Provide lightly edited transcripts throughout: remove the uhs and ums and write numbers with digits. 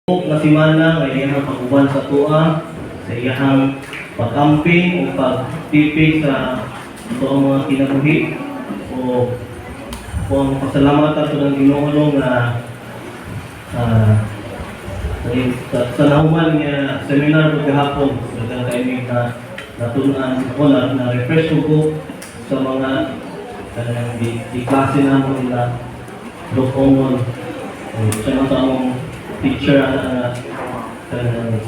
nga semana nga iyang pag-uban sa tuwa sa iyang pag-camping o pag-tipig sa ito ang mga kinabuhi o ang pasalamatan sa ng Ginoo nga sa nahuman nga seminar ko kahapon sa timing na natunan ko na refresh ko sa mga di klase namin nila doon sa mga teacher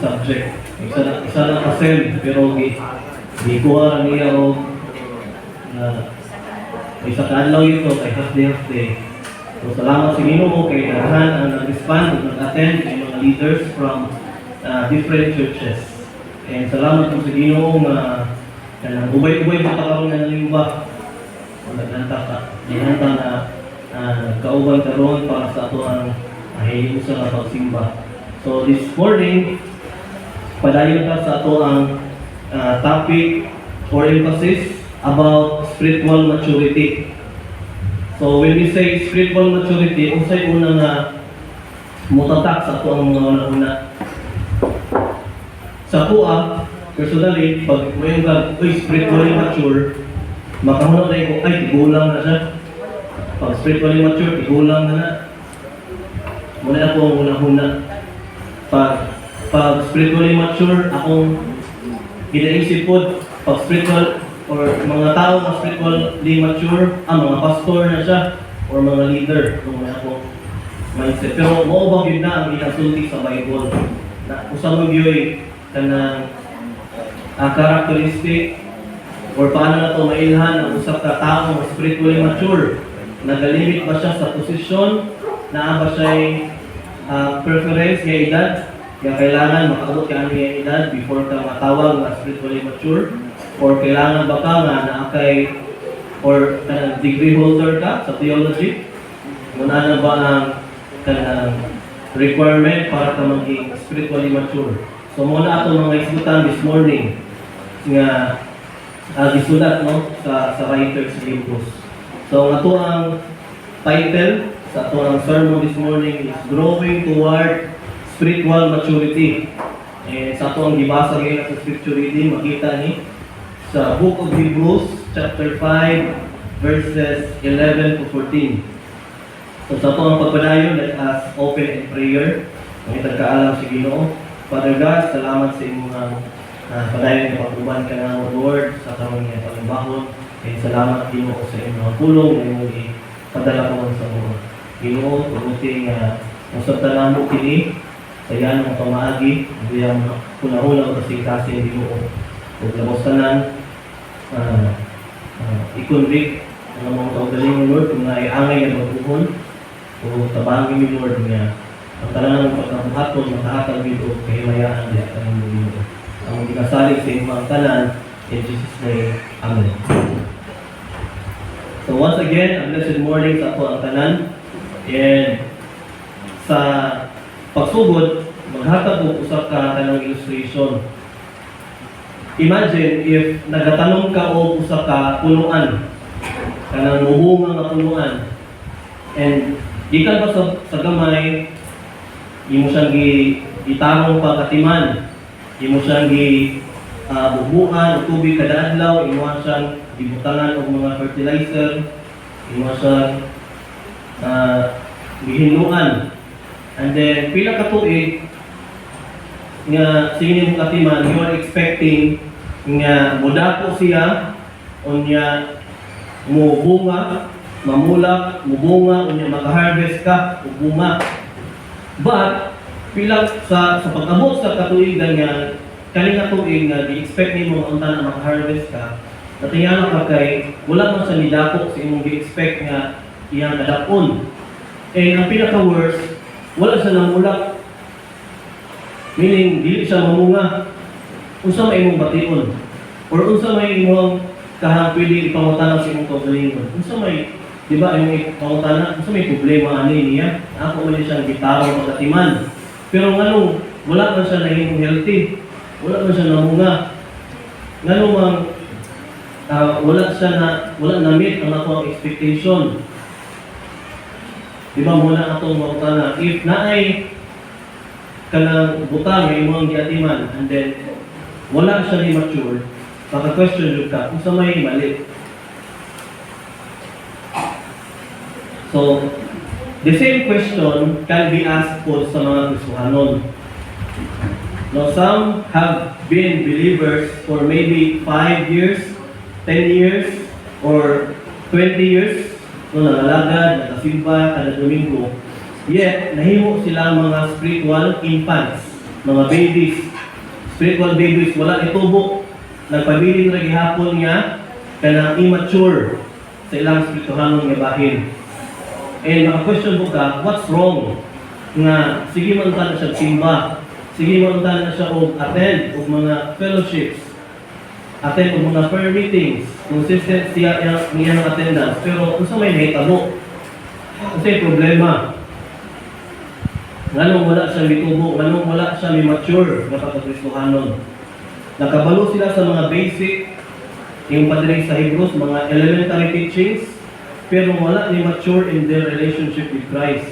subject. Isa na kasem, pero kuha niya o isa kaadlaw ito kay hafde. So salamat sa Ginoo kay daghan ang nag-respond at nag-attend kay mga leaders from different churches. And salamat po sa Ginoo nga ubay-ubay po karon nga nalimba. Naghanta na kauban karon para sa ato ang ay usa na pagsimba. So this morning, padayon ta sa ato ang topic or emphasis about spiritual maturity. So when we say spiritual maturity, unsay una nga mutatak sa ato ang mga una-una. Sa kuha, personally, pag may spiritually mature, makahunaw na ko, ay, tigulang na siya. Pag spiritually mature, tigulang na. Muna ako ang una-una. Pag spiritually mature, akong ginaisip po, pag spiritual, or mga tao na spiritually mature, mga pastor na siya, or mga leader, kung may akong mindset. Pero maubang yun na ang inasulti sa Bible. Na usang mag-yoy ka ng characteristic, or paano na ito mailhan ang usap ka tao na spiritually mature. Nagalimit ba siya sa posisyon? Na ba siya'y preference ng edad? Kaya kailangan makaabot ka ng edad before ka matawag na spiritually mature? Or kailangan ba ka nga na kay or degree holder ka sa theology? Muna na ba ang requirement para ka maging spiritually mature? So muna ito mga isbutan this morning nga gisulat sa writer sa libros. So ito ang title sa ato sermon this morning is Growing Toward Spiritual Maturity. Sa ato ang gibasa ngayon sa scripture reading, makita ni sa Book of Hebrews, chapter 5, verses 11 to 14. So sa ato ang pagpadayon, let us open in prayer. Ang itagkaalam si Ginoo. Father God, salamat sa imong padayon na pag-uban ka ng Lord sa karon nga pag-imbahon. And salamat Ginoo sa imong pulong na imong ipadala ko sa mga Ginoo, mabuti nga masabtan mo kini sa yan ang pamaagi, biyang kunahuna o kasi Ginoo. Kung labos tanan, i-convict ang mga kaugaling Lord kung naiangay na magpuhon o tabangin ni Lord nga ang tanan ng pagkabuhaton, makahatag Ginoo, kahimayaan niya ang Ginoo. Ang ginasali sa imong tanan, in Jesus' name, Amen. So once again, a blessed morning sa ato ang tanan. And sa pagsugod, maghatag mo usap ka ng illustration. Imagine if nagatanong ka o usap ka punuan, kanang muhunga nga punuan. And gikan pa sa gamay, imo siyang gitarong pagkatiman, imo siyang bubuan o tubig kada adlaw, imo siyang gibutangan og mga fertilizer, imo siyang gihinuan. And then pila ka tuig nga sige mo katiman, you are expecting nga mudako siya unya mo bunga, mamulak, mubunga, unya maka-harvest ka ug bunga. But pila sa pag-abot sa katuigan nga kani nga tuig nga gi-expect nimo unta na maka-harvest ka, natingala ka kay wala man sa nidako sa imong gi-expect nga iyang kadakon. Ang pinaka-worst, wala siya namulak. Meaning, dili siya mamunga. Unsa may imong bation? Or unsa may imong pwede ipangutana sa imong kaugalingon? Unsa may, di ba, imong ipangutana? Unsa may problema ani niya? Ako man siyang gitaro pagkatiman. Pero nganong, wala man siya naging healthy. Wala man siya namunga. Nganong wala na meet ang ako expectation. Di ba muna atong mangutana, if naay kanang butang nga imong giatiman and then wala siya ni mature, maka-question jud ka kung sa may mali. So, the same question can be asked po sa mga Kristohanon. Now, some have been believers for maybe 5 years, 10 years, or 20 years, no, nangalagad, nakasimba, kada Domingo. Yet, nahimo sila mga spiritual infants, mga babies. Spiritual babies, wala itubo. Nagpabilin na gihapon nga, kanang immature sa ilang spirituhanong nga bahin. And maka-question mo ka, what's wrong? Nga, sige man na siya simba, sige man na siya o attend o mga fellowships, attend o mga prayer meetings, consistent siya niya ng attendance, pero kung sa may nahitabo, kasi problema. Nganong wala siya mitubo, nganong wala siya mature na pagkakristohanon. Nakabalo sila sa mga basic, yung padre sa Hebrews, mga elementary teachings, pero wala ni mature in their relationship with Christ.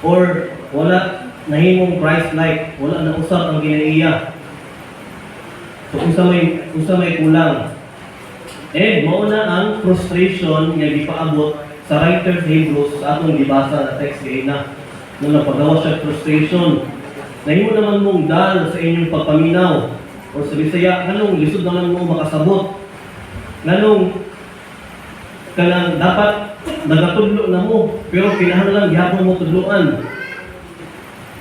Or wala nahimong Christ-like, wala na usap ang ginaiya. So kung sa may kulang. And mauna ang frustration nga gipaabot sa writer sa Hebrews sa atong gibasa na text kay na. Nung napagawa siya frustration. Nahimo naman mong dal sa inyong pagpaminaw. O sa Bisaya, nganong lisod naman mo makasabot. Nganong kanang dapat nagatudlo na mo, pero kinahanglan gihapon mo tudloan.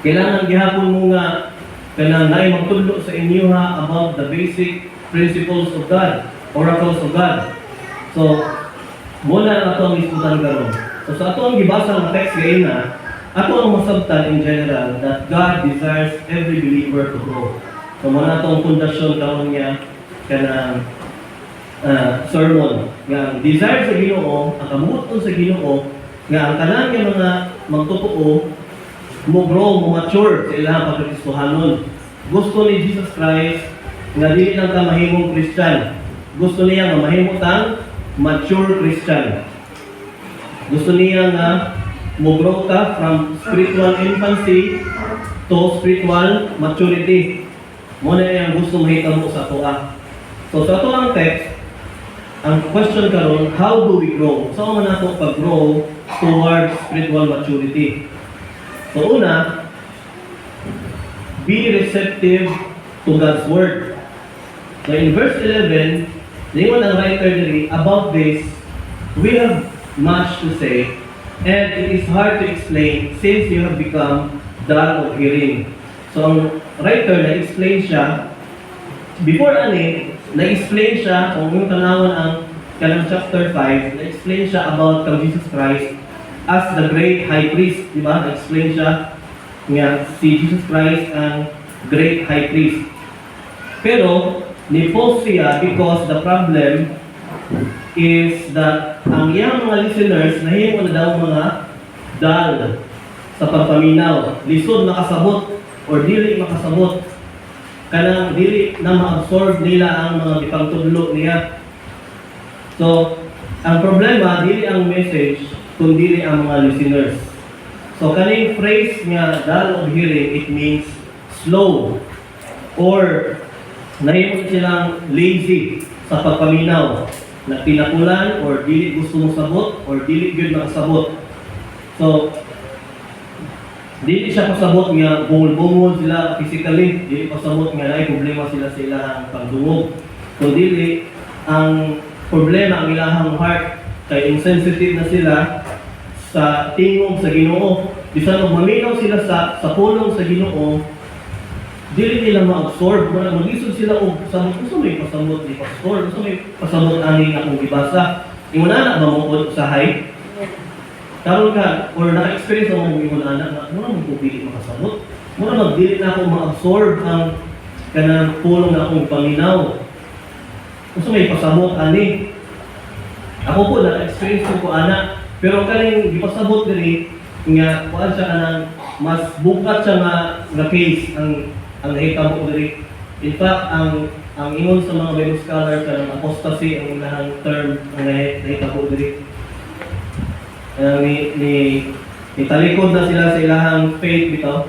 Kailangan gihapon mo nga kanang naay magtudlo sa inyo ha about the basic principles of God, oracles of God. So, muna ato ang isputan karon. So sa ato ang gibasa ng text ngayon na, ato ang masabtan in general that God desires every believer to grow. So muna ato ang pundasyon karon niya kanang sermon nga desire sa Ginoo, ang kamuton sa Ginoo nga ang tanan nga mga magtutuo mo grow, mo mature sa ilang pagkakristohanon. Gusto ni Jesus Christ nga dili lang ka mahimong Christian. Gusto niya nga mahimo tang mature Christian. Gusto niya nga mo grow ka from spiritual infancy to spiritual maturity. Mo na yang gusto mahitabo sa tuwa. So sa ato ang text, ang question karon, how do we grow? So, man nato pag-grow towards spiritual maturity. So, una, be receptive to God's Word. So, in verse 11, lingon ang writer diri, about this, we have much to say, and it is hard to explain since you have become dull of hearing. So, ang writer na-explain siya, before na-explain siya, kung yung tanawan ang kanang chapter 5, na-explain siya about kang Jesus Christ as the great high priest, di ba? Na-explain siya nga si Jesus Christ ang great high priest. Pero, ni-pause siya because the problem is that ang iyang mga listeners, nahimo na daw mga dull sa pagpaminaw, lisod makasabot or dili makasabot, kanang dili na ma-absorb nila ang mga ipangtudlo niya. So, ang problema, dili ang message, kung dili ang mga listeners. So, kaning phrase nga, dull of hearing, it means slow or nahimong silang lazy sa pagpaminaw, na pinakulan or dili gusto mo sabot or dili gyud makasabot. So, dili siya pasabot nga bungol-bungol sila physically, dili pasabot nga naay problema sila sa ilang pagdungog. So dili ang problema ang ilahang heart kay insensitive na sila sa tingog sa Ginoo. Bisan og maminaw sila sa pulong sa Ginoo, dili nila ma-absorb, mag-isod sila og sabot gusto may pasabot ni pastor, gusto may pasabot ani akong gibasa. Ingon na ba mo usahay? Karon ka, or naka-experience mo mong ingon anak na muna mong pupili makasabot. Muna magdili na ako ma-absorb ang kanang pulong na akong paminaw. Gusto may pasabot ani. Ako po naka-experience ko anak, pero kaning gipasabot diri nga kuan siya kanang mas bukat siya nga case ang nahitabo diri. In fact, ang ingon sa mga Bible scholars kanang apostasy ang ilahang term ang nahitabo diri. Ni talikod na sila sa ilahang faith bitaw.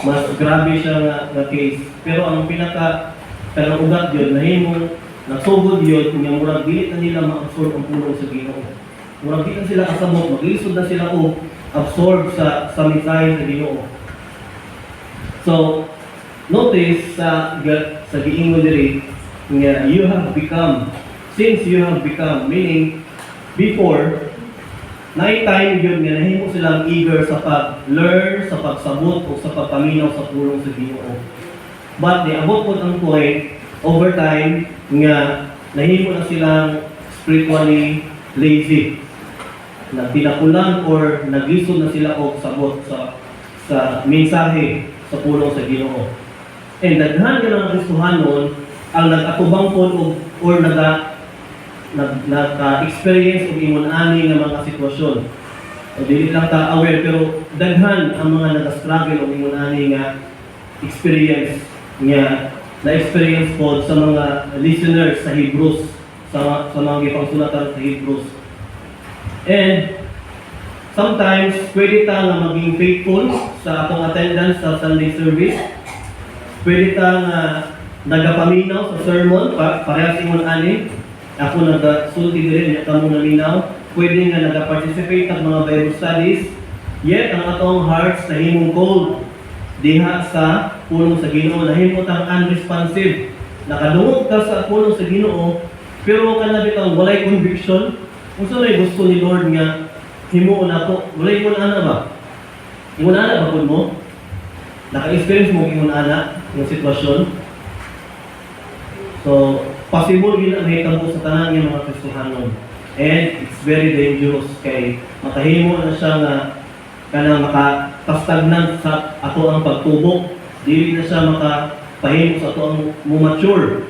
mas grabe siya nga case. Pero ang pinaka kanang ugat yun, nahimong nagsugod yun, nga murag dili na nila ma-absorb ang pulong sa Ginoo. Murag di na sila kasabot, maglisod na sila o absorb sa mensahe sa Ginoo. So, notice sa giingon diri nga you have become, since you have become, meaning before, time yun nga nahimo silang eager sa pag-learn, sa pagsabot o sa pagpaminaw sa pulong sa Ginoo. But abot po ang point, over time, nga nahimo na silang spiritually lazy. Na pinakulan or naglisod na sila o sabot sa mensahe sa pulong sa Ginoo. And daghan ka ng Kristohanon ang nag-atubang po or nag-experience o ingon ani nga mga sitwasyon. O dili lang ta aware pero daghan ang mga nag-struggle o ingon ani nga experience nga na-experience po sa mga listeners sa Hebrews, sa mga gipangsulatan sa Hebrews. And sometimes pwede ta nga maging faithful sa atong attendance sa Sunday service. Pwede ta nga nagapaminaw sa sermon, parehas ingon ani. Ako nagasulti din niya kamo naminaw. Pwede nga nagaparticipate ang mga Bible studies. Yet ang atong hearts nahimong cold diha sa pulong sa Ginoo, nahimo tang unresponsive. Nakadungog ka sa pulong sa Ginoo, pero kana bitang walay conviction. Unsa may gusto ni Lord nga himuon ako? Walay kun ana ba? Ingon ana ba pud mo? Naka-experience mo ingon ana yung sitwasyon? So, possible yun ang hitabo sa tanan ng mga Kristohanon. And it's very dangerous kay makahimo na siya nga kanang makapastagnan sa ato ang pagtubo. Dili na siya makapahimo sa ato ang mature.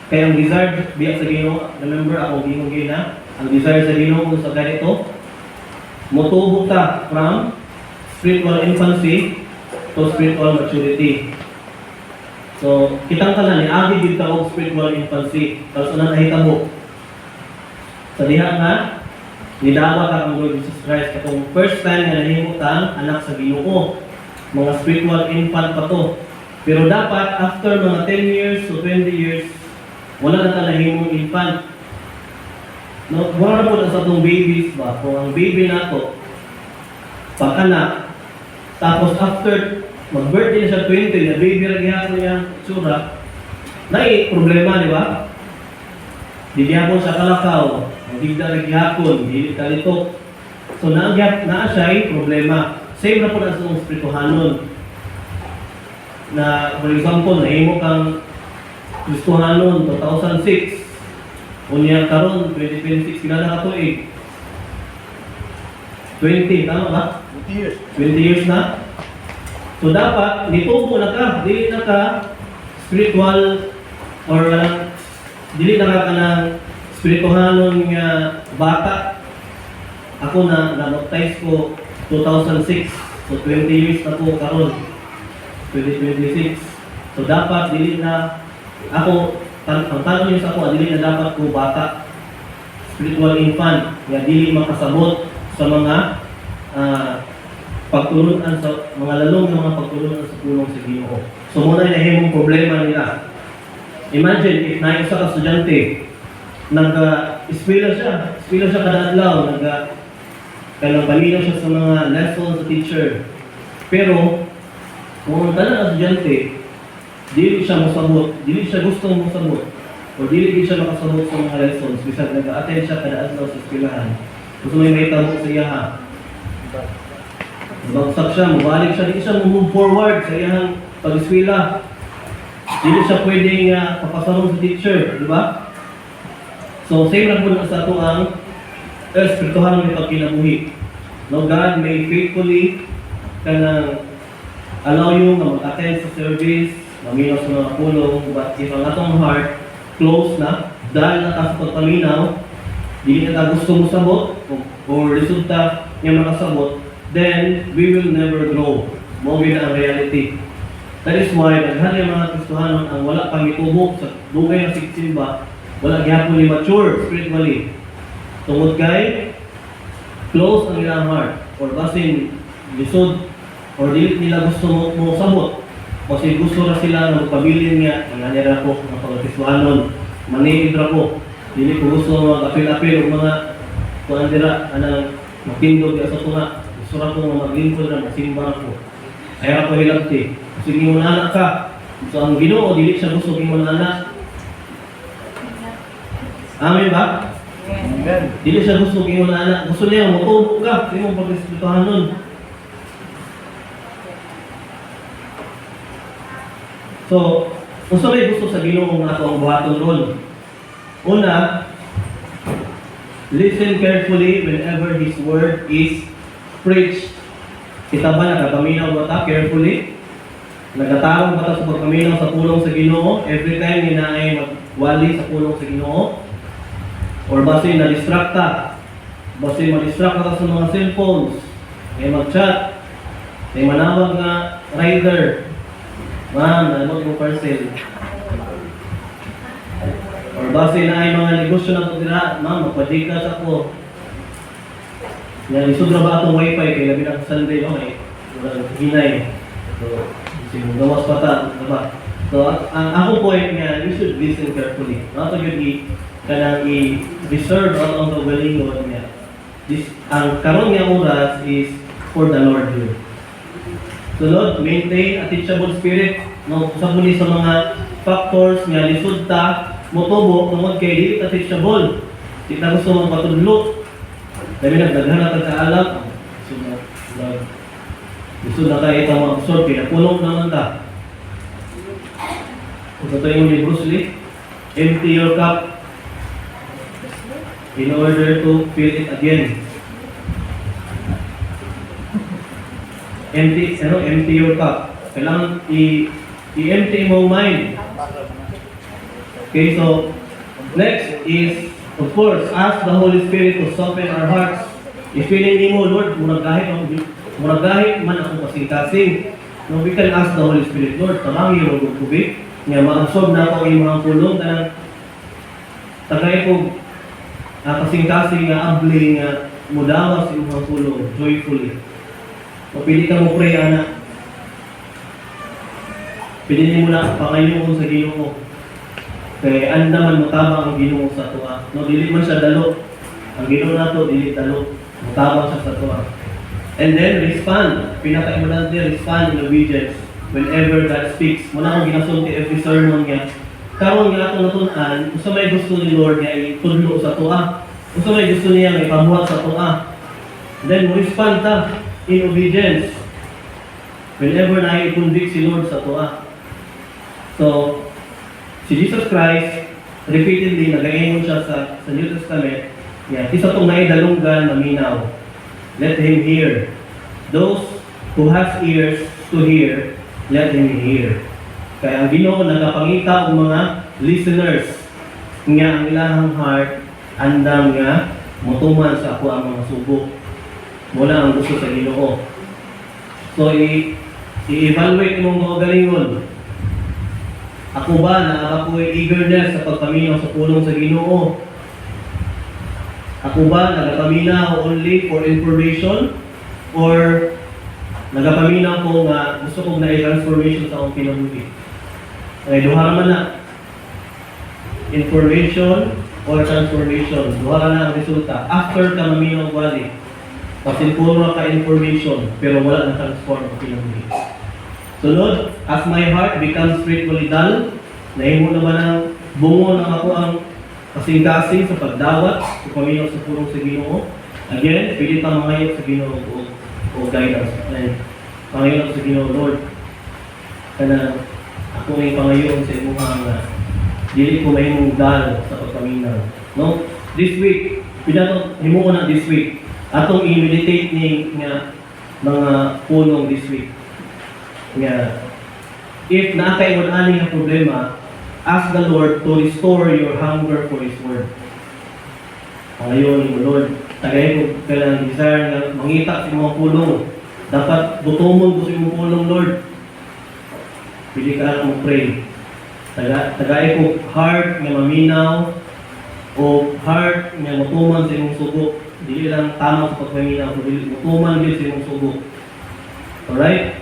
Kaya ang desire biya sa Ginoo, remember ako gingon gina, ang desire sa Ginoo sa ganito, motubo ta from spiritual infancy to spiritual maturity. So, kitang tanan ni agi gid ta og spiritual infancy. Tapos ana nahitabo. Sa diha nga nidawat ang Lord Jesus Christ katong first time nga nahimo ta anak sa Ginoo. Mga spiritual infant pa to. Pero dapat after mga 10 years to 20 years wala na ta nahimong infant. No, wala na po sa atong babies ba? Kung ang baby nato pag anak tapos after mag-birthday na siya 20, na baby ra gihapon niya tsura, nai problema, di ba? Di gihapon sa kalakaw, magigda ra gihapon, dili kalito. So naa siya problema. Same na po na sa mga Espirituhanon. Na, for example, nahimo kang Kristohanon 2006. Unya karon 2026 kinala ka to 20, tama ba? 20 years. 20 years na. So dapat nitubo na ka, dili na ka spiritual or dili na ka kanang Espirituhanon nga bata. Ako na-baptize ko 2006. So 20 years na po karon. 2026. So dapat dili na ako ang tanong niyo sa ako, dili na dapat ko bata. Spiritual infant nga dili makasabot sa mga pagtulunan sa mga lalong ng mga pagtulunan sa pulong sa Ginoo. So muna yung nahimong problema nila. Imagine if na isa ka estudyante, nag-eskwela siya kada adlaw, nagpaminaw siya sa mga lessons sa teacher. Pero kung ang tanan estudyante, dili siya masabot, dili siya gustong masabot, o dili siya makasabot sa mga lessons, bisag nag-attend siya kada adlaw sa eskwelahan. Gusto may tabo sa iya ha. Bagsak siya, mabalik siya, hindi siya move forward sa iyang pag-eskwela. Hindi siya pwedeng papasalong sa teacher, di ba? So, same lang po na sa ito ang Espirituhanon ng pagkinabuhi. No, God may faithfully allow you na mag-attend sa service, maminaw sa mga pulong, but if ang atong heart close na, dahil na sa pagpaminaw, hindi na gusto mo sabot, o resulta niya makasabot, then we will never grow. Mawin na ang reality. That is why, daghan yung mga Kristohanon ang wala pang itubok sa dugay ng sigsimba, wala gihapon ni mature spiritually. Tungod kay, close ang ilang heart, or basin, lisod, or dili nila gusto mo sabot, kasi gusto na sila na magpabilin nga, mga nira ko, mga pagkiswanon, maniid ra ko, dili ko gusto mag-apil-apil o mga kuan dira, anang magtindog sa tunga, gusto ra ko maglingkod na masimba ko. Kaya ako hilabti, sige mo na anak ka, so ang Ginoo dili siya gusto mo na anak. Amen ba? Amen. Dili siya gusto mo na anak, gusto niya mo ka, hindi mo pag-respetuhan nun. So, kung may gusto sa Ginoo nga ito ang buhaton ron. Una, listen carefully whenever His word is preached. Kita ba nagpaminaw ba ta carefully? Nagatarong ba ta sa pagpaminaw sa pulong sa Ginoo every time ginaay magwali sa pulong sa Ginoo? Or basi na-distract ta? Basi ma-distract ka sa mga cellphones, may mag-chat, may manawag nga rider, ma'am, ano yung parcel? Or base na ay mga negosyo na ito dira, ma'am, magpadikas ako. Yan, isudra ba itong wifi kay labi na sa Sunday, okay? Walang hinay. So, gawas pa ta, diba? So, ang ako point nga, you should listen carefully. Not to yun kanang i-reserve all ang kagalingon niya. Ang karon nga oras is for the Lord here. Sunod, maintain a teachable spirit. No, usab mo ni sa mga factors nga lisod ta motubo tungod kay dili ta teachable. Di na gusto mong patudlo. Dami nagdaghan na kaalam. Gusto na tayo itong ma-absorb kaya pulong naman ta. Kung ito yung ni Bruce Lee, empty your cup in order to fill it again. Empty your cup. Kailangan i-empty mo mind. Okay, so next is, of course, ask the Holy Spirit to soften our hearts. If feeling mo, Lord, muragahit man akong kasing-kasing. No, we can ask the Holy Spirit, Lord, tabangi mo kong tubig. Nga ma-absorb na ako yung mga pulong na tagay ko kasing-kasing nga abli nga mudawas yung mga pulong joyfully. Pili ka mo pray, anak. Pili mo na pangayon sa Ginoo. Kaya andaman mutabang ang Ginoo sa tuwa. No, dili man siya dalo. Ang Ginoo nato dili dalo. Mutabang siya sa tuwa. And then respond. Pinaka-importante, respond in obedience whenever God speaks. Muna akong ginasulti every sermon niya. Karon nga atong natunan, kung may gusto ni Lord niya itudlo sa tuwa. Kung may gusto niya may pabuhat sa tuwa. Then respond ta in obedience whenever na i-convict si Lord sa tuwa. So, si Jesus Christ, repeatedly, nag-aimon siya sa New Testament, isa itong naidalunggan na minaw. Let him hear. Those who has ears to hear, let him hear. Kaya ang Ginoo nagapangita ang mga listeners nga ang ilahang heart, andam nga, mutuman sa ako ang mga subo. Mula ang gusto sa Ginoo. So, i-evaluate mong mga galingon. Ako ba na ako'y eagerness sa pagpaminaw sa pulong sa Ginoo? Ako ba nagapaminaw only for information? Or nagapaminaw ko nga gusto kong na-transformation sa akong kinabuhi? Okay, duha naman na. Information or transformation. Duha na ang resulta. After ka maminaw wali, kasi puro ka information, pero wala na transform ang kinabuhi. Sunod, as my heart becomes spiritually dull, nahimo naman ang bungo ng ako ang kasing-kasing sa pagdawat, sa paminaw sa pulong sa Ginoo. Again, pilit ang mangayon sa Ginoo o guidance. And pangayon sa Ginoo, Lord, kana ako may pangayon sa imong nga dili ko may mong dal sa pagpaminaw. No? This week, himuon na this week, atong i-meditate ni nga mga pulong this week. Nga, if nakay mo ani nga problema, ask the Lord to restore your hunger for His Word. Ngayon, Lord, tagay ko kailangan desire nga mangita sa mga pulong. Dapat butumon ko sa imong pulong, Lord. Pili ka lang mag-pray. Tagay ko heart nga maminaw o heart nga mutuman sa imong sugo. Dili lang tama sa pagpaminaw, dili mutuman din sa imong sugo. Alright?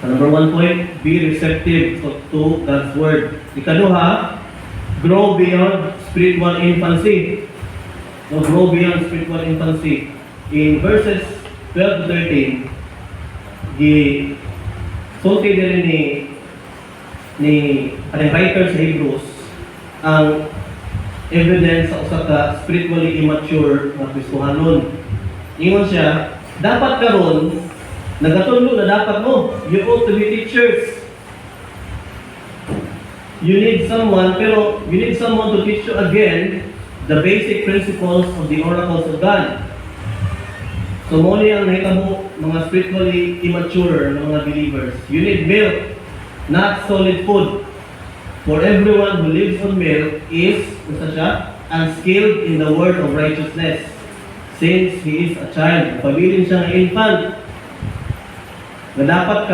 Number 1 point, be receptive to God's Word. Ikaduha, grow beyond spiritual infancy. So, grow beyond spiritual infancy. In verses 12 to 13, sulti din ni writer sa Hebrews ang evidence sa usa ka spiritually immature na Kristohanon. Ingon siya, dapat karon nagatudlo na dapat mo. You ought to be teachers. You need someone to teach you again the basic principles of the oracles of God. So, mo ang nahitabo mga spiritually immature na mga believers. You need milk, not solid food. For everyone who lives on milk is, unskilled in the word of righteousness, since he is a child. Pabilin siya ng infant. Na dapat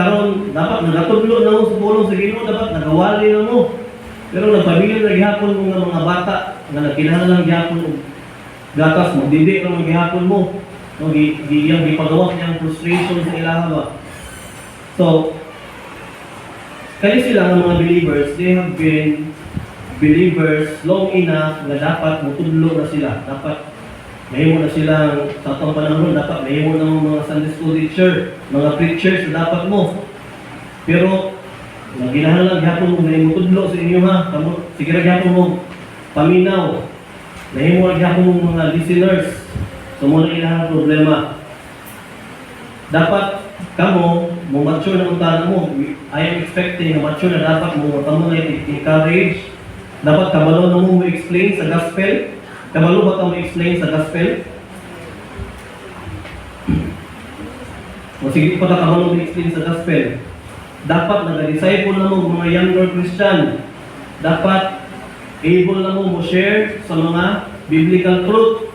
nagatudlo na mo sa pulong sa Ginoo, dapat nagawali na mo. Pero nagpabilin na gihapon mo nga mga bata, nga nagkinahanglan gihapon mo gatas, magdidi na mo gihapon mo. No, gipagawa niya ang frustration sa ilaha ba. So, kaya sila ng mga believers, they have been believers long enough na dapat mutudlo na sila. Dapat mahimo na silang sa atong panahon, dapat mahimo na mga Sunday school teacher, mga preachers na dapat mo. Pero, ginahanglan gihapon mo na imutudlo sa inyo ha. Sige na gihapon mo paminaw. Mahimo na gihapon mo mga listeners. So, muna ilang problema. Dapat kamo, mature na utana mo. I am expecting na mature na dapat mo tamo na encourage. Dapat kabalo na mo explain sa gospel. Kabalo ba mo explain sa gospel? O sige pa ta kabalo mo explain sa gospel. Dapat nag-disciple na mo mga younger Christian. Dapat able na mo share sa mga biblical truth.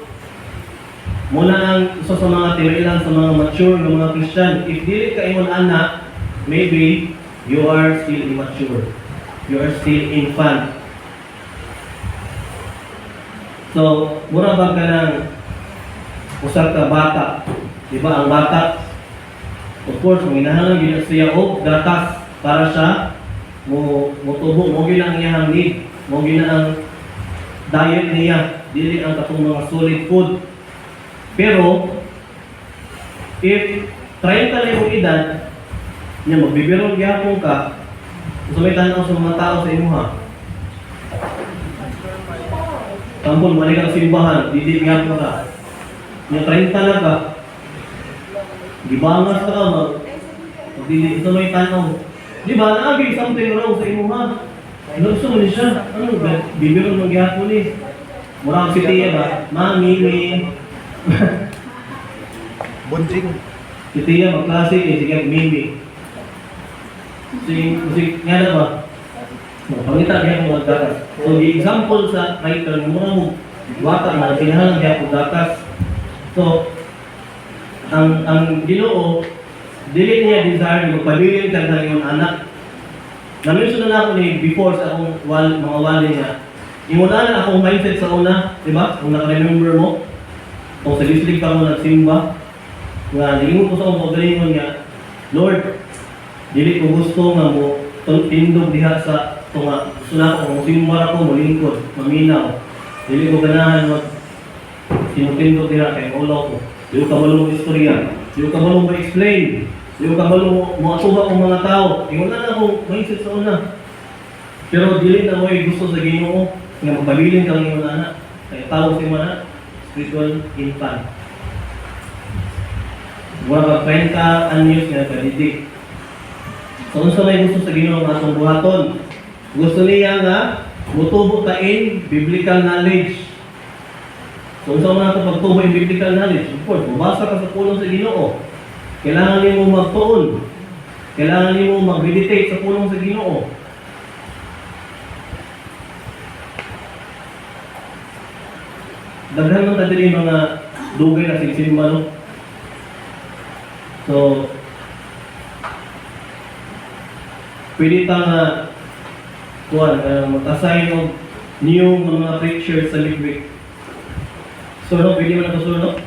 Muna ang isa sa mga tinailan sa mga mature na mga Christian. If dili ka imong anak, maybe you are still immature. You are still infant. So, mura ba ka ng usap ka bata? Diba ang bata? Of course, manginahanglan yun siya o gatas para siya tubo. Mo ang iyang need. Mo ang diet niya. Dili ang katong mga solid food. Pero, if 30 na yung edad, niya magbibiro gyapon ka, so may tanaw sa mga tao sa imuha. Tampon, mali ka simbahan, didi gyapon ka. Niya 30 na ka, gibangas ka ka, magdili, so may tanaw. Di ba, naagi something wrong sa imuha. Ano gusto mo niya siya? Ano, bibiro ng gyapon eh. Murang si Tia ba? Mami, Bunjing. si Tia, magklase eh, sige, Mimi. Kasi nga na ba? Pangita niya kung magdakas. So, the example sa writer, muna mo, wata na, sinahalang niya kung dakas. So, ang Ginoo, dili niya desire na magpabilin ka ng iyong anak. Namention na ako ni before sa akong mga wali niya. Imuna na akong mindset sa una, di ba? Kung naka-remember mo, kung sa lislig ka mo nagsimba, nga nilingon ko sa akong pagalingon niya, Lord, dili ko gusto nga mo tindog diha sa tunga. Gusto na ako, kung simba ako, malingkod, maminaw. Dili ko ganahan mag sinutindog diha kay ulo ko. Dili ka malong istorya. Dili ka malong ma-explain. Dili ka malong makatuba kong mga tao. Ingon na akong mindset sa una. Pero dili na mo gusto sa Ginoo nga magpabilin kang iyong anak. Kaya tao sa iyong anak, spiritual infant. Mura ka 30 anyos nga kadidik. So, unsa may gusto sa Ginoo nga atong buhaton? Gusto niya nga mutubo ka in biblical knowledge. So, unsa man ato pagtubo in biblical knowledge? Of course, mabasa ka sa pulong sa Ginoo. Kailangan nimo magtuon. Kailangan nimo mag-meditate sa pulong sa Ginoo. Daghan man ta diri mga dugay na sigsimba no. So, pwede ta nga mag-assign og new mga preachers sa midweek. So, no, pwede man ito no?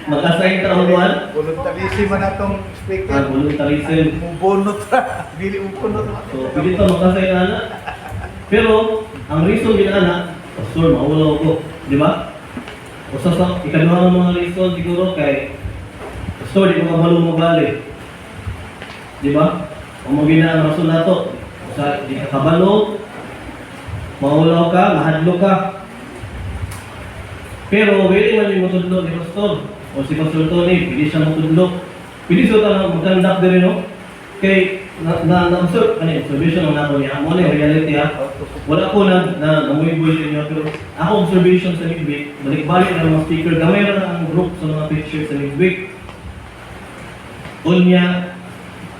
Mag-assign ta og buwan. Voluntarism man atong speaker. Voluntarism. Mubunot ra. Dili mubunot. So, pili to mag-assign ana. Pero, ang reason din ana, pastor, maulaw ko. Di ba? Usa sa ikaduha ng mga reason siguro kay pastor, di ko kabalo mo gali. Di ba? Kung mo gina ang rason nato, usa di ka kabalo, maulaw ka, mahadlo ka. Pero, willing man yung matudlo ni pastor. O si Pastor Tony, pili siya matudlo. Pili siya ka mag-conduct din, no? Kay, observation ang nako niya. Mo na yung reality, ha? Wala ko na namuiboy sa inyo, pero ako observation sa midweek, balik-balik na mga speaker, gamay na ang group sa mga pictures sa midweek. Unya,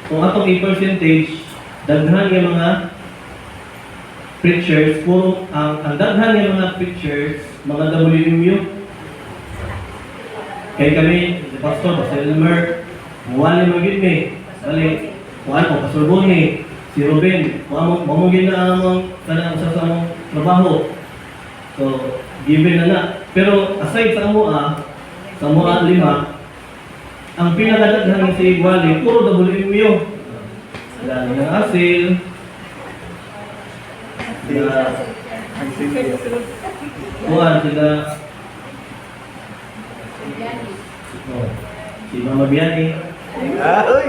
kung atong i-percentage, daghan yung mga preachers, puro ang daghan yung mga preachers, mga WMU. Kaya kami, si Pastor, Pastor Elmer, muwali magiging may, balik, kuhaan ko, Pastor Bonnie, si Ruben, mamugin na amang kanang sa mong trabaho. So, given na. Pero aside sa MOA, sa MOA 5, ang pinakadaghan si Wally, puro WMU. Sila ng Asil, sila, kuhaan sila, si Mama Biani. Ay!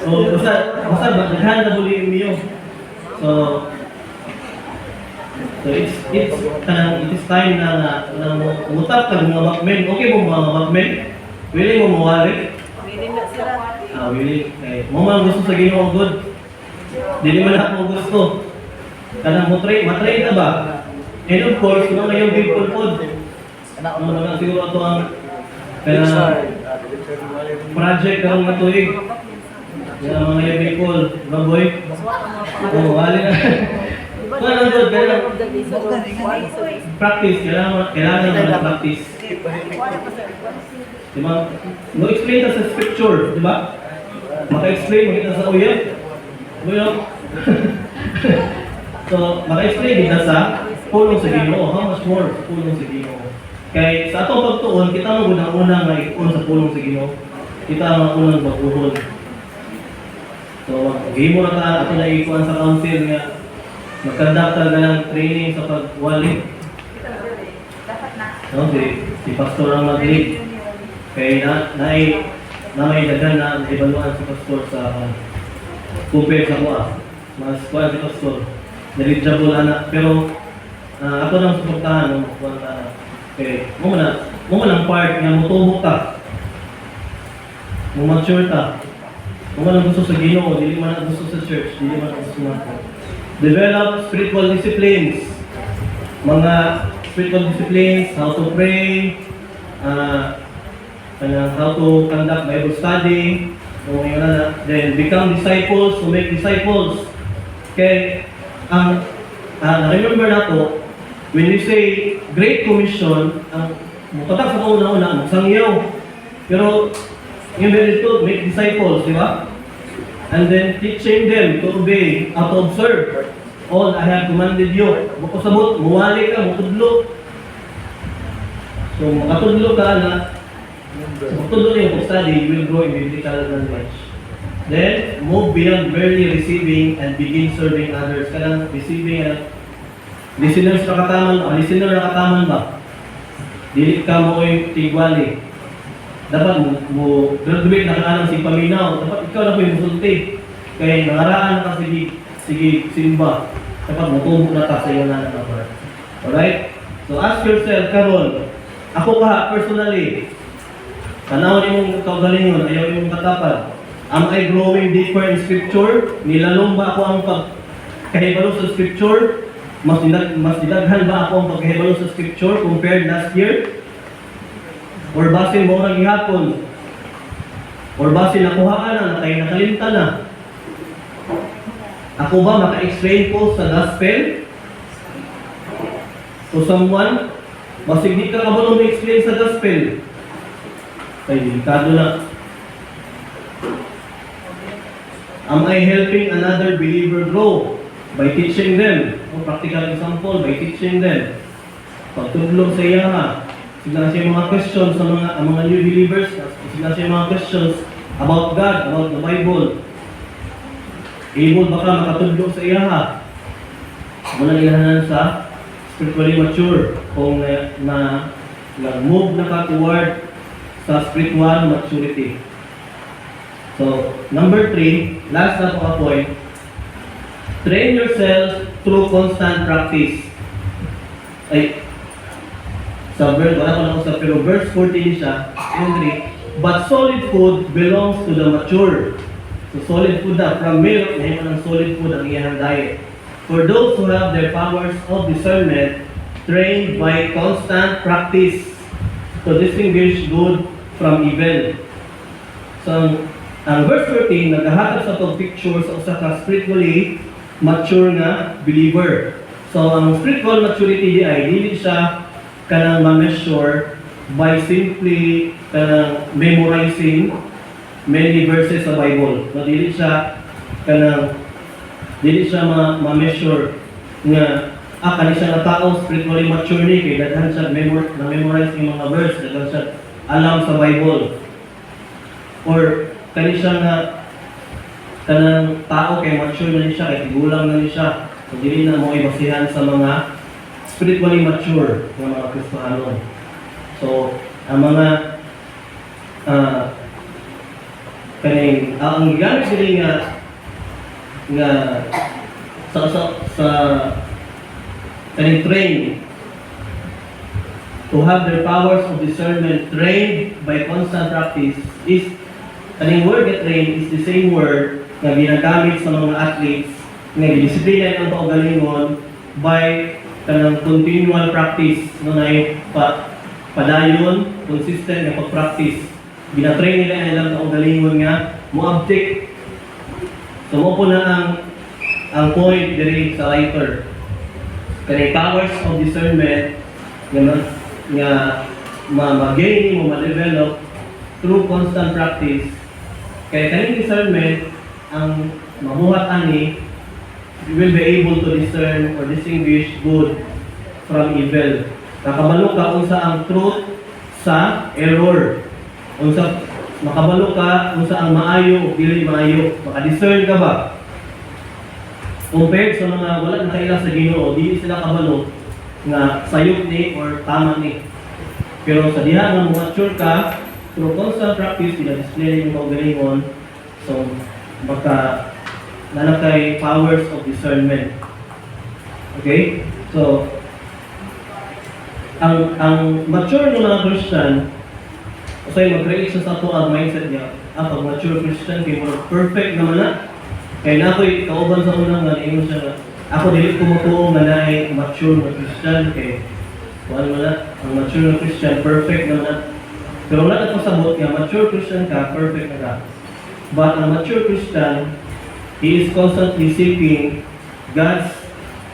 So, basta daghan na WMU. So it is time na umutap ka mga bakmen. Okay mo mga bakmen? Willing mo mawari? Willing na sila. Willing. Mo man gusto sa Ginoo good. Dili man ako gusto. Kanang matray na ba? And of course, kung ano yung people food. Ano na siguro ito ang project karong matuig. Yan ang mga yung people. Baboy. Wali na. Kung good, practice. Kailangan naman practice. Diba? No-explain ka sa scripture, diba? Maka-explain mo kita sa uyab. Uyab. So, maka-explain kita sa pulong sa Ginoo. How much more sa pulong sa Ginoo? Kaya sa atong pagtuon, kita mo unang-unang na ikon sa pulong sa Ginoo. Kita ang unang baguhon. So, game mo na ka, ato na ikuan sa council nga magkandak talaga ng training sa pagwali. No, si Pastor ang mag-lead. Kaya na may dagan na evaluan si Pastor sa compare sa kuha. Mas kuha si Pastor. Naligible anak. Pero ako nang suportahan ng kuha na anak. Okay, mo man ang part nga mutubok ka. Mo mature ka. Mo man ang gusto sa Ginoo, dili man ang gusto sa church, dili man ang gusto nato. Develop spiritual disciplines. Mga spiritual disciplines, how to pray, how to conduct Bible study, then become disciples, to make disciples. Okay, remember na to, when we say Great Commission, ang mutatak sa una-una, magsangyaw. Pero, yung very to make disciples, di ba? And then teaching them to obey, to observe all I have commanded you. Makasabot, muwali ka, makudlo. So, makatudlo ka na, makatudlo na yung pag-study, you will grow in biblical knowledge. Then, move beyond merely receiving and begin serving others. Kailang receiving and listener na kataman ba? Dili ka mo yung tigwali. Dapat mo graduate na kanang si paminaw. Dapat ikaw na po yung musulti. Kaya nangaraan ka sige simba. Dapat mutubo na ka sa iyo na naman. Alright? So ask yourself, karon, ako ka personally, tanawin yung kaugalingon, ayaw yung katapad. Am I growing deeper in Scripture? Nilalong ba ako ang pagkahibalo sa Scripture? Mas didaghan ba ako ang pagkahibalo sa Scripture compared last year? Or basin mo na gihapon? Or basin nakuhaan na, nakalimta na? Ako ba maka-explain ko sa gospel? To someone? Basig di ka kabalo ma-explain sa gospel? Ay, delikado na. Am I helping another believer grow? By teaching them. O practical example, by teaching them. Pagtudlong sa iya ha. sila siya mga questions sa ang mga new believers, sila siya mga questions about God, about the Bible. Able ba ka makatudlo sa iyaha? Muna ilahanan sa spiritually mature kung nag-move na ka toward sa spiritual maturity. So, number 3, last na po ka point, train yourself through constant practice. Ay, sa verse, wala ko lang ako sa pero verse 14 siya, yung 3, but solid food belongs to the mature. So solid food na, from milk, ngayon ng solid food ang iyang diet. For those who have their powers of discernment trained by constant practice to distinguish good from evil. So, ang verse 13, naghahatag sa itong picture sa usa ka spiritually mature nga believer. So, ang spiritual maturity di ay, dili siya kanang ma-measure by simply kanang memorizing many verses sa Bible. No, dili siya ma-measure nga kani siya na tao spiritually mature ni kay daghan siya na-memorize yung mga verse, daghan siya alam sa Bible. Or kani siya nga kanang tao kay mature na siya, kay tigulang na siya. So dili na mo ibasihan sa mga spiritually mature nga mga Kristiyano. So ang mga ang gamit dili nga sa kaning train to have their powers of discernment trained by constant practice is kaning word nga train is the same word na ginagamit sa mga athletes nga gidisiplina ang kaugalingon by kanang continual practice no na padayon consistent nga pag-practice. Gina-train nila ang ilang kaugalingon nga muabtik. So mo po na ang point diri sa writer. Kaya powers of discernment nga ma-gain mo, ma-develop through constant practice. Kaya kaning discernment ang mabuhat ani, you will be able to discern or distinguish good from evil. Nakabalo ka unsa ang truth sa error. Unsa makabalo ka unsa ang maayo o dili maayo. Maka-discern ka ba? Compared sa mga wala na kaila sa Ginoo, dili sila kabalo nga sayop ni or tama ni. Pero sa diha nga mature ka through constant practice, display yung kaugalingon. So baka nanakay powers of discernment. Okay? So ang mature ng mga Christian, kasi mag-create siya sa ito ang mindset niya. Pag mature Christian, kaya mo perfect naman na. Kaya na ako'y kauban sa unang nga, ingon siya na, ako dili kumutuong nga na ay mature na Christian, kaya kuhan mo na, ang mature na Christian, perfect naman na. Pero wala na pasabot nga, mature Christian ka, perfect na ka. But ang mature Christian, he is constantly seeking God's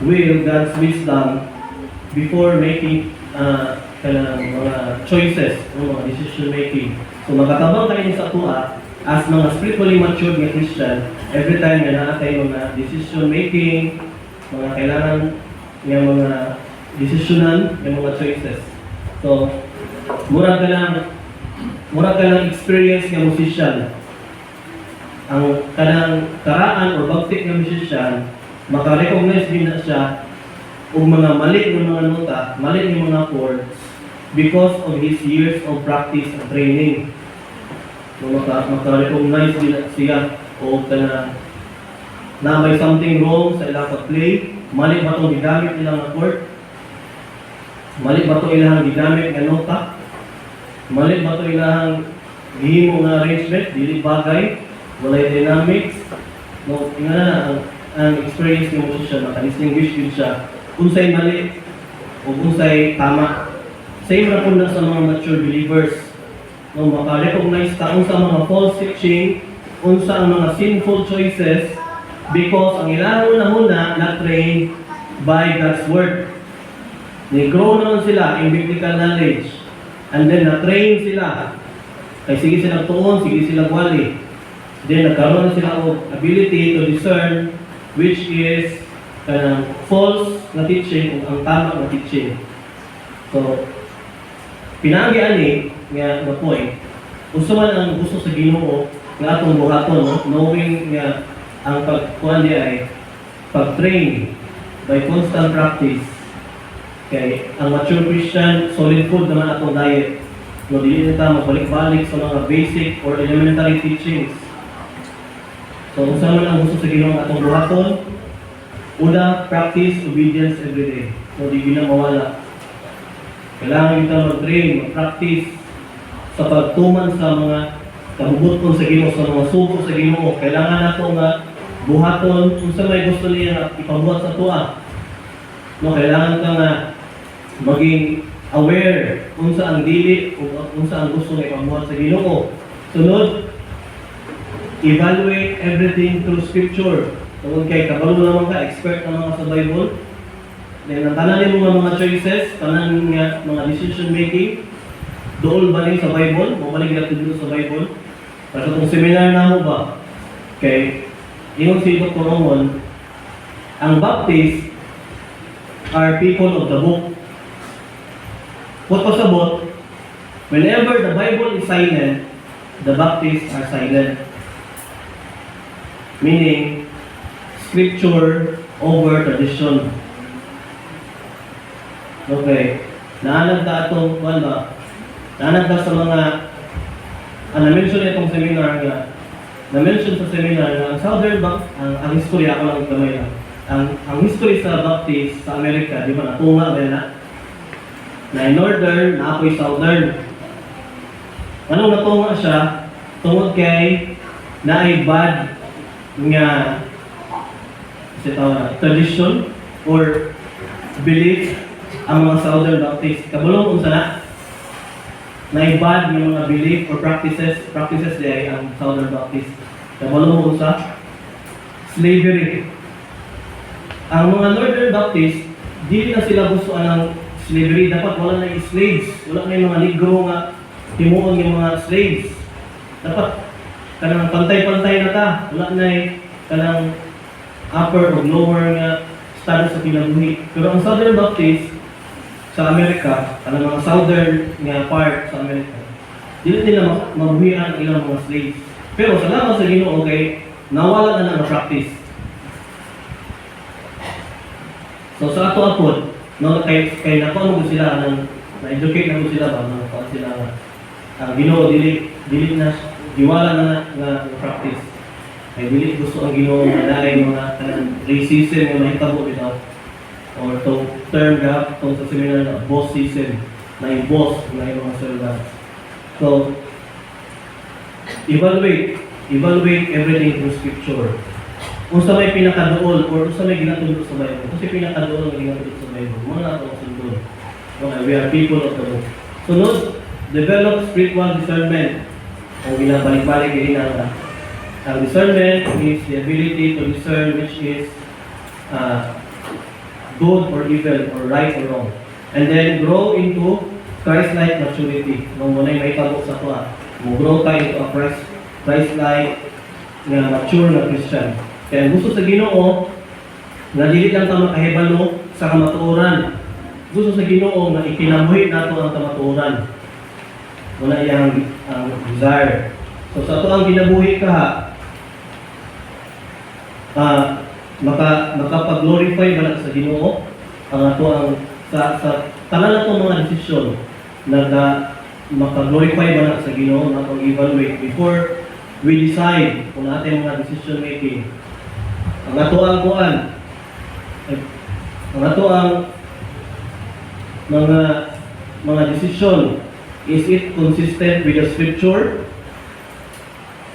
will, God's wisdom, before making mga choices, mga decision making. So magkatabang kayo sa tuwa as mga spiritually matured na Christian, every time na naatay mga decision making, mga kailangan ng mga decisionan, ng mga choices. So mura ka lang experience ng musician. Ang kanang karaan or bagtik ng musician, maka-recognize din na siya o mga mali ng mga nota, mali ng mga chords because of his years of practice and training. So maka-recognize din siya o na may something wrong sa ilang play, mali ba itong gigamit nilang chord, mali ba itong ilang gigamit ng nota, mali ba itong ilang gihimo ng arrangement, dili bagay, walay dynamics. No, tingnan na ang experience ng musician, maka-distinguish din siya unsay mali o unsay tama. Same ra po na sa mga mature believers. No, maka-recognize ka unsa mga false teaching, unsa ang mga sinful choices because ang ilang una na-train by God's Word. Ni-grow naman sila in biblical knowledge and then na-train sila. Kaya sige silang tuon, sige silang wali. Then nagkaroon na sila of ability to discern which is false na teaching o ang tama na teaching. So, Pinaagi ani nga point. Gusto man ang gusto sa Ginoo nga atong buhaton, no? Knowing nga ang pagkuan di ay pag-train by constant practice. Kay ang mature Christian, solid food naman atong diet. No, dili na ta mabalik-balik sa mga basic or elementary teachings. So, kung saan man ang gusto sa Ginoo atong buhaton, una, practice obedience every day. So, di na mawala. Kailangan kita mag-train, mag-practice sa pagtuman sa mga kabubuton sa Ginoo, sa mga sugo sa Ginoo. Kailangan nato nga buhaton kung saan may gusto niya ipabuhat sa tuwa. No, kailangan ka nga maging aware kung saan dili o kung saan gusto nga ipabuhat sa Ginoo. Sunod, evaluate everything through Scripture. Tungkol kay kabalo naman ka, expert naman ka sa Bible. Then, ang tanan mo mga choices, tanan nga mga decision making, dool ba rin sa Bible? Mabalik natin dito sa Bible. Para kung seminar na mo ba, kay ingon si Dr. Romon, ang Baptist are people of the book. What pasabot? Whenever the Bible is silent, the Baptists are silent. Meaning, Scripture over tradition. Okay. Naanag ka itong, ba? Naanag ka sa mga, na-mention itong seminar nga, na-mention sa seminar nga, ang Southern ang history, ako lang kamay lang. Ang history sa Baptist sa Amerika, di ba, natunga ba na? Na Northern, na ako'y Southern. Anong natunga siya? Tungod kay na ay bad nga tradition or belief ang mga Southern Baptist. Kabulong kung sana naibad ng mga belief or practices di ang Southern Baptist. Kabulong kung sa slavery. Ang mga Northern Baptist, di na sila gusto ng slavery. Dapat wala na yung slaves. Wala na yung mga negro nga timuon yung mga slaves. Dapat kanang pantay-pantay na ta. Wala na yung kanang upper or lower nga status sa kinabuhi. Pero ang Southern Baptist sa Amerika, kanang mga Southern nga part sa Amerika, dili nila mabuhian ang ilang mga slaves. Pero salamat sa Ginoo kay nawala na ng practice. So sa ato apod, no, kay nakuha mo sila na-educate na mo sila ba, nakuha sila ang Ginoo dili na diwala na nga practice. Kay dili gusto ang Ginoo nga naay mga racism nga mahitabo bitaw. Or itong term gap, itong sa seminar na boss system, na yung boss, na yung mga servant. So, evaluate everything through Scripture. Kung sa may pinakadool, or kung sa may ginatulog sa Bible, kasi pinakadool na ginatulog sa Bible, mga natong sundod. Okay, we are people of the book. Sunod, develop spiritual discernment. Ang ginabalik-balik din ang discernment is the ability to discern which is good or evil, or right or wrong. And then grow into Christ-like maturity. Nung muna yung may tabo sa tuwa, grow tayo into a Christ-like na mature na Christian. Kaya gusto sa Ginoo, na dili lang ta makahibalo sa kamatuoran. Gusto sa Ginoo na ikinabuhi nato ang kamatuoran. Muna iyang desire. So sa ito ang ginabuhi ka makapag-glorify ba na sa Ginoo ang ato ang sa tanan nato mga desisyon maka-glorify ba na sa Ginoo na pag-evaluate before we decide kung natin mga decision making. Ang ato ang mga decision, is it consistent with the Scripture?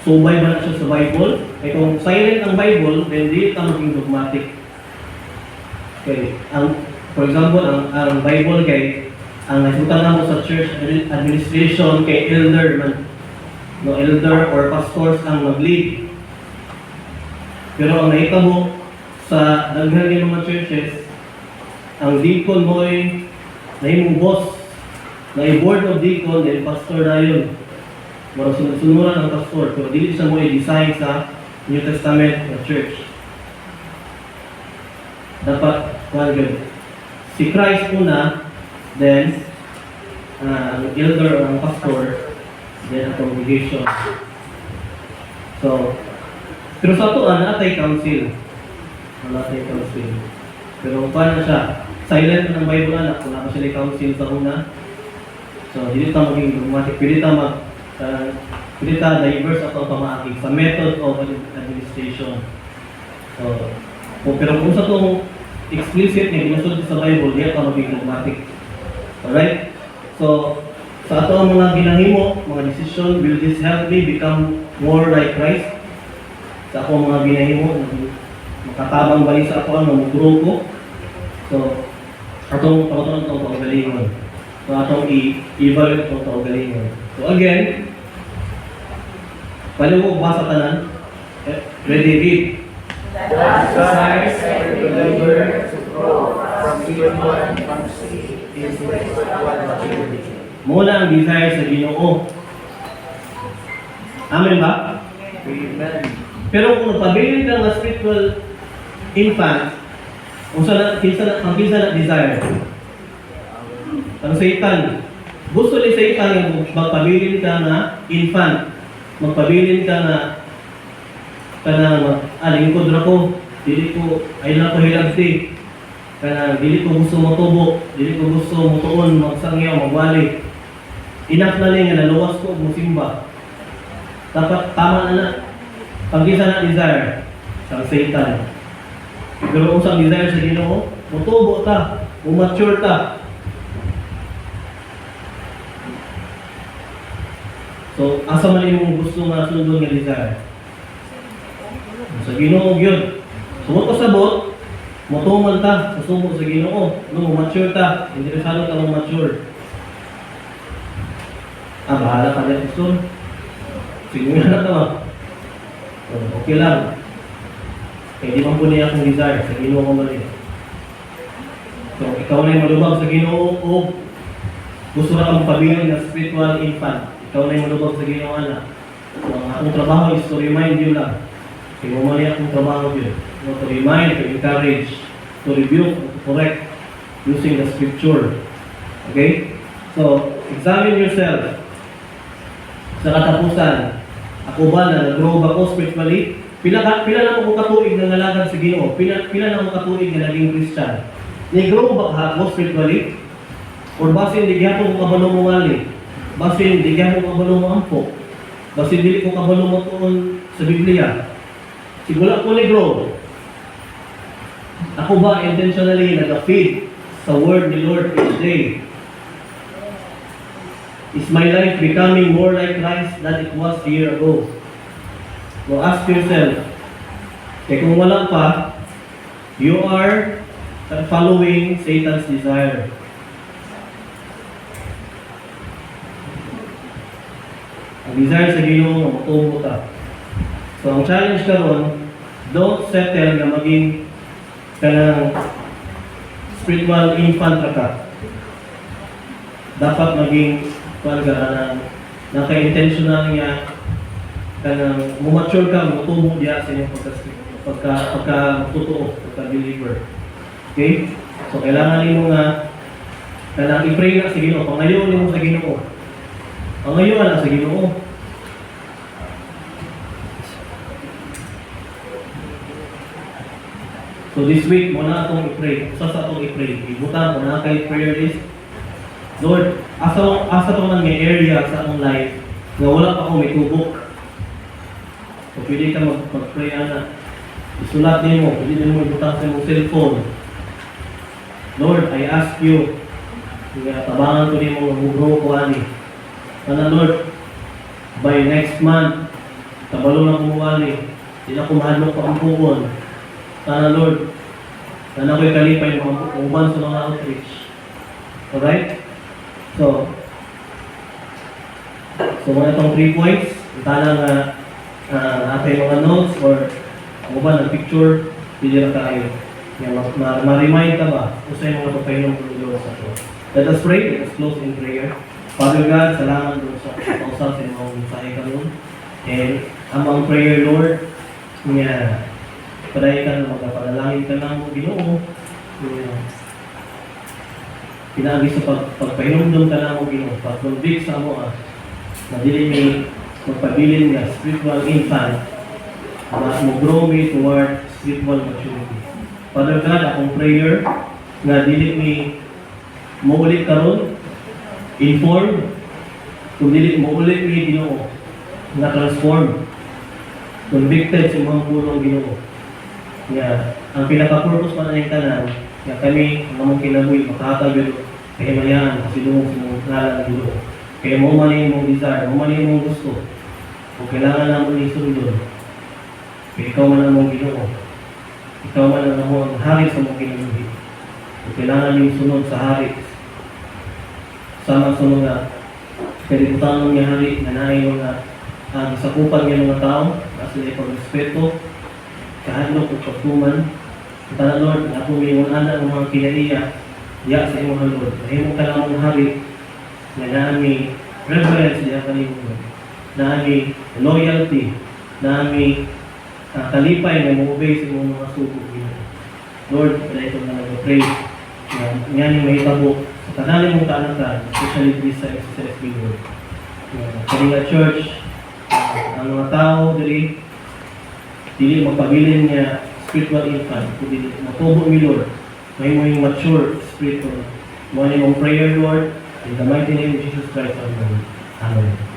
Subay ba na siya sa Bible? Kaya kung silent ang Bible, then di ito maging dogmatic. Okay. For example, ang Bible kay, ang nasutan na mo sa church administration kay elder man. No, elder or pastors ang mag-lead. Pero ang nakita mo sa daghan ng mga churches, ang deacon mo ay nahimong boss, na board of deacon, then pastor na yun. Marang sunod-sunuran ang pastor. So, dili siya mo i-design sa New Testament na church. Dapat, si Christ una, then, ang elder o ang pastor, then ang congregation. So, pero sa ito, natay council. Natay council. Pero paano siya? Silent ng Bible anak, wala pa sila council sa una. So, hindi ta maging dogmatic. Pwede ta diverse at pamaakig sa method of administration. So, pero kung sa itong explicit na ginasod sa Bible, hindi ta maging dogmatic. Alright? So, sa ato ang mga ginahimo, mga decision, will this help me become more like Christ? Sa ako mga ginahimo, makatabang ba sa ako ang mamugro ko? So, atong kaugalingon. So, atong i-evaluate itong kaugalingon. So, again, paliwo ba sa tanan? Ready, read. Desires every believer to grow from spiritual infancy into spiritual maturity. Muna ang desire sa Ginoo. Amen ba? Amen. Pero kung pabilin ka ng spiritual infant, ang kinsa na desire. Ang Satan, gusto ni Satan yung magpabilin ka na infant, magpabilin ka na lingkod ra ko, dili ko, ay na ko hilabti, dili ko gusto matubo, dili ko gusto mutuon, magsangyaw, magwali. Enough na nga naluwas ko, musimba. Dapat tama na pag isa na desire sa Satan. Pero kung sa desire sa Ginoo, mutubo ta, mature ta. So, asa man imong gusto nga sundon nga desire? Sa Ginoo gyud. Sumot ka sabot, mutuman ta sa sumo sa Ginoo. No, mature ta, interesado ka mong mature. Bahala ka dyan, gusto. Sige na ito. So, okay lang. Kaya di man po niya akong desire sa Ginoo ko mali. So, ikaw na yung malubag sa Ginoo o gusto na kang pabiling na spiritual infant. Ikaw na yung malubag sa Ginoo anak. So, ang akong trabaho is to remind you lang. Kaya mo mali akong trabaho yun. So, to remind, to encourage, to rebuke, to correct using the scripture. Okay? So, examine yourself. Sa katapusan, ako ba na nag-grow ba ko spiritually? Pila na ako katuig na nalagan sa Ginoo? Pila na ako katuig na naging Christian? Nag-grow ba ka ako spiritually? Or basin di gyapon ko kabalo mo ngali? Basin di gyapon ko kabalo mo ampo? Basin dili ko kabalo mo tuon sa Biblia? Sigula ko nag-grow. Ako ba intentionally nag-feed sa word ni Lord each day? Is my life becoming more like Christ than it was a year ago? So ask yourself, kung wala pa, you are following Satan's desire. Ang desire sa Ginoo, matubo ta. So ang challenge karon, don't settle na maging kanang spiritual infant ka. Dapat maging naka-intentional niya kanang mumature ka, mutubo diya sa inyong pagka-totoo, pagka-believer. Okay? So, kailangan nyo nga kanang i-pray na sa Ginoo. Pangayon nyo sa Ginoo. Pangayon na sa Ginoo. So, this week, muna itong i-pray. Sa itong i-pray. Ibutan, muna kayo prayer list. Lord, asa to man may area sa akong life na wala pa ako may tubok. So, pwede ka mag-pray na. Isulat din mo, pwede din mo ibutang sa mong cellphone. Lord, I ask you, tabangan ko din mo mag-grow ko ani. Sana Lord, by next month, kabalo na kumuwali, hindi na kumahadlok pa ang pukon. Sana Lord, sana ko'y kalipay mga uban sa mga outreach. Alright? So mga itong 3 points, tanang ating mga notes or ang uban ng picture, pili na tayo. Ma-remind ka ba? Usay mga pagpahinong tulog sa ito. Let us pray, let us close in prayer. Father God, salamat doon sa pausap sa mga mensahe ka nun. And among prayer, Lord, nga padayon ka na magpapanalangin ka na mo, Ginoo. Pinaagi sa pagpahinumdum ka na mo Ginoo, pag-convict sa mo na dili mi magpabilin nga spiritual infant na mo-grow me toward spiritual maturity. Father God, akong prayer nga dili mi maulit karon inform kung dili maulit mi Ginoo na transform convicted sa mga pulong Ginoo. Nga ang pinaka-purpose pa na yung tanan nga kami ang among kinabuhi makakagalo kay mayan kasilungo sa mga ngalan ng Ginoo. Kaya mo man yung desire, mo man yung gusto. Kung kailangan naman isundon, kaya ikaw man ang mong Ginoo. Ikaw man ang among hari sa mong kinabuhi. Kung kailangan yung sunod sa hari, sama sunod nga, kalibutan ng hari na naay mga sakupan ng mga tao, kasi na pag-respeto, kahadlok o pagtuman. Kita Lord, na ako may unana ng mga kinaiya, diya sa iyong Lord. Mahimong ka lang mong hari, na naami reverence diya kanimo naami loyalty naami kalipay na mo-obey sa imong mga sugo Lord, wala itong na nag-pray na nga yung mahitabo sa kanalin mong kaanakan, especially this sa SSB Lord. Kalinga Church, ang mga tao dili magpabilin niya spiritual infant, kundi matubo mi Lord, may mo yung mature spiritual. Mo yung prayer Lord, in the mighty name of Jesus Christ, Amen.